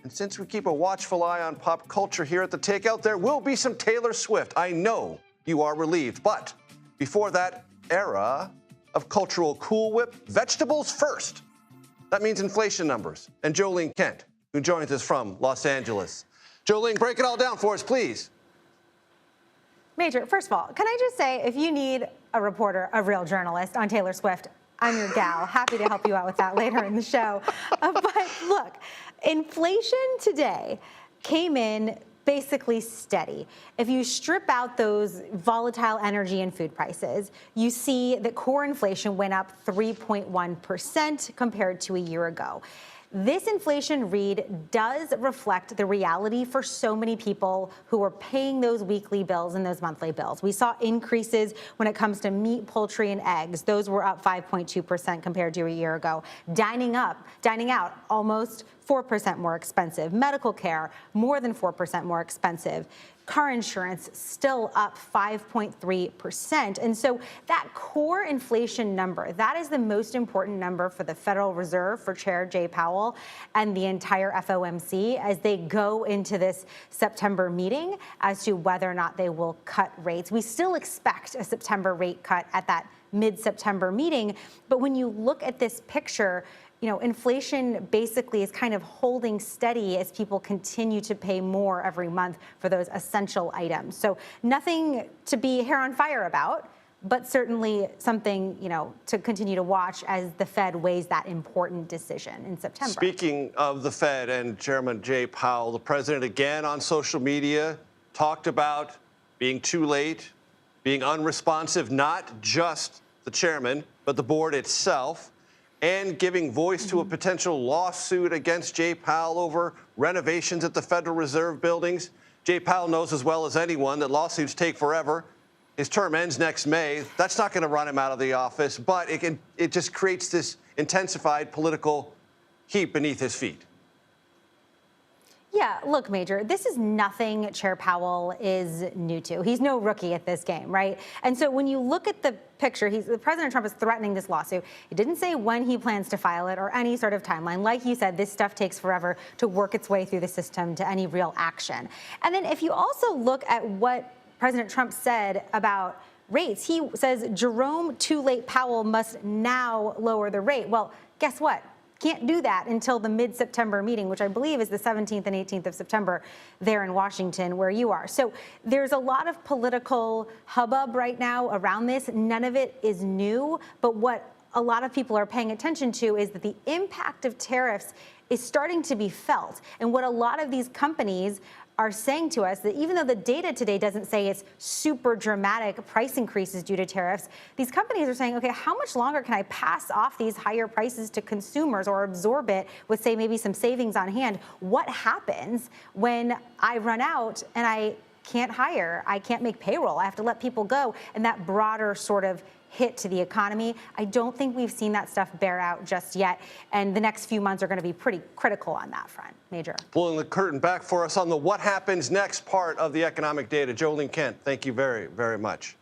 And since we keep a watchful eye on pop culture here at The Takeout, there will be some Taylor Swift. I know you are relieved. But before that era of cultural Cool Whip, vegetables first. That means inflation numbers. And Jo Ling Kent, who joins us from Los Angeles. Jo Ling, break it all down for us, please. Major, first of all, can I just say, if you need a reporter, a real journalist on Taylor Swift, I'm your gal. Happy to help you out with that later in the show. But look, inflation today came in basically steady. If you strip out those volatile energy and food prices, you see that core inflation went up 3.1% compared to a year ago. This inflation read does reflect the reality for so many people who are paying those weekly bills and those monthly bills. We saw increases when it comes to meat, poultry, and eggs. Those were up 5.2% compared to a year ago. Dining out, almost 4% more expensive. Medical care, more than 4% more expensive. Car insurance still up 5.3%. And so that core inflation number, that is the most important number for the Federal Reserve, for Chair Jay Powell and the entire FOMC as they go into this September meeting as to whether or not they will cut rates. We still expect a September rate cut at that mid-September meeting. But when you look at this picture, you know, inflation basically is kind of holding steady as people continue to pay more every month for those essential items. So nothing to be hair on fire about, but certainly something, you know, to continue to watch as the Fed weighs that important decision in September. Speaking of the Fed and Chairman Jay Powell, the president again on social media talked about being too late, being unresponsive, not just the chairman, but the board itself, and giving voice to a potential lawsuit against Jay Powell over renovations at the Federal Reserve buildings. Jay Powell knows as well as anyone that lawsuits take forever. His term ends next May. That's not going to run him out of the office, but it just creates this intensified political heap beneath his feet. Yeah, look, Major, this is nothing Chair Powell is new to. He's no rookie at this game, right? And so when you look at the picture, President Trump is threatening this lawsuit. He didn't say when he plans to file it or any sort of timeline. Like you said, this stuff takes forever to work its way through the system to any real action. And then if you also look at what President Trump said about rates, he says Jerome too late Powell must now lower the rate. Well, guess what? Can't do that until the mid-September meeting, which I believe is the 17th and 18th of September there in Washington, where you are. So there's a lot of political hubbub right now around this. None of it is new, but what a lot of people are paying attention to is that the impact of tariffs is starting to be felt. And what a lot of these companies are saying to us, that even though the data today doesn't say it's super dramatic price increases due to tariffs, these companies are saying, okay, how much longer can I pass off these higher prices to consumers or absorb it with, say, maybe some savings on hand? What happens when I run out and I can't hire, I can't make payroll, I have to let people go, and that broader sort of hit to the economy? I don't think we've seen that stuff bear out just yet, and the next few months are going to be pretty critical on that front. Major. Pulling the curtain back for us on the what happens next part of the economic data. Jo Ling Kent, thank you very, very much.